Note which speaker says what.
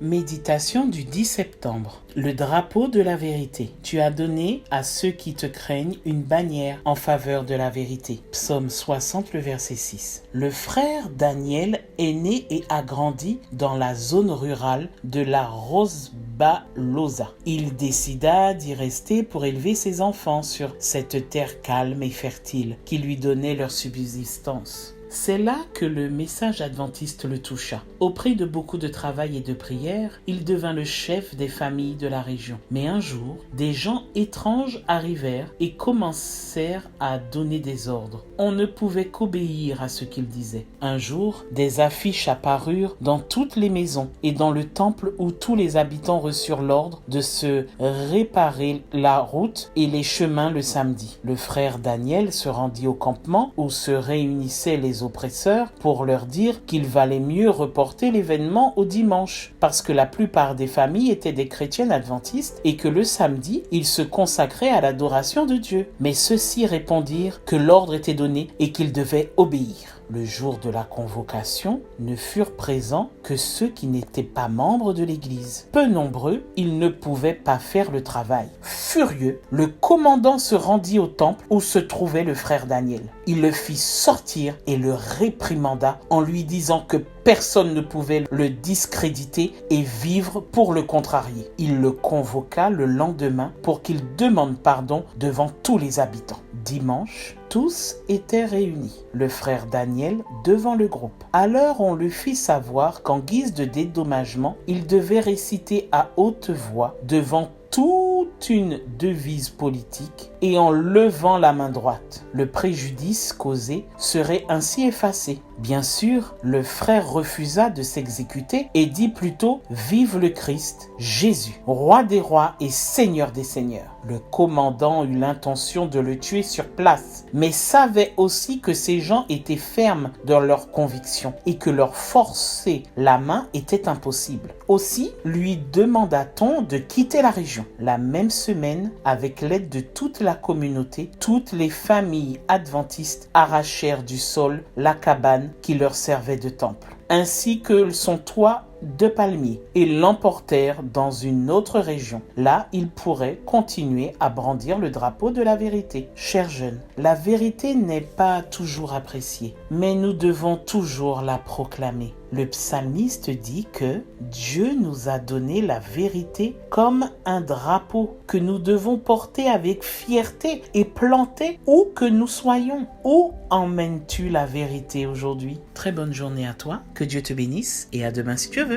Speaker 1: Méditation du 10 septembre. Le drapeau de la vérité. Tu as donné à ceux qui te craignent une bannière en faveur de la vérité. Psaume 60, le verset 6. Le frère Daniel est né et a grandi dans la zone rurale de la Rosbaloza. Il décida d'y rester pour élever ses enfants sur cette terre calme et fertile qui lui donnait leur subsistance. C'est là que le message adventiste le toucha. Au prix de beaucoup de travail et de prières, il devint le chef des familles de la région. Mais un jour, des gens étranges arrivèrent et commencèrent à donner des ordres. On ne pouvait qu'obéir à ce qu'ils disaient. Un jour, des affiches apparurent dans toutes les maisons et dans le temple où tous les habitants reçurent l'ordre de se réparer la route et les chemins le samedi. Le frère Daniel se rendit au campement où se réunissaient les oppresseurs pour leur dire qu'il valait mieux reporter l'événement au dimanche parce que la plupart des familles étaient des chrétiennes adventistes et que le samedi, ils se consacraient à l'adoration de Dieu. Mais ceux-ci répondirent que l'ordre était donné et qu'ils devaient obéir. Le jour de la convocation, ne furent présents que ceux qui n'étaient pas membres de l'Église. Peu nombreux, ils ne pouvaient pas faire le travail. Furieux, le commandant se rendit au temple où se trouvait le frère Daniel. Il le fit sortir et le réprimanda en lui disant que personne ne pouvait le discréditer et vivre pour le contrarier. Il le convoqua le lendemain pour qu'il demande pardon devant tous les habitants. Dimanche, tous étaient réunis, le frère Daniel devant le groupe. Alors on lui fit savoir qu'en guise de dédommagement, il devait réciter à haute voix devant toute une devise politique et en levant la main droite. Le préjudice causé serait ainsi effacé. Bien sûr, le frère refusa de s'exécuter et dit plutôt « Vive le Christ, Jésus, roi des rois et seigneur des seigneurs ». Le commandant eut l'intention de le tuer sur place, mais savait aussi que ces gens étaient fermes dans leurs convictions et que leur forcer la main était impossible. Aussi, lui demanda-t-on de quitter la région. La même semaine, avec l'aide de toute la communauté, toutes les familles adventistes arrachèrent du sol la cabane qui leur servait de temple, ainsi que son toit de palmiers, et l'emportèrent dans une autre région. Là, ils pourraient continuer à brandir le drapeau de la vérité. Chers jeunes, la vérité n'est pas toujours appréciée, mais nous devons toujours la proclamer. Le psalmiste dit que Dieu nous a donné la vérité comme un drapeau que nous devons porter avec fierté et planter où que nous soyons. Où emmènes-tu la vérité aujourd'hui? Très bonne journée à toi, que Dieu te bénisse et à demain si tu veux.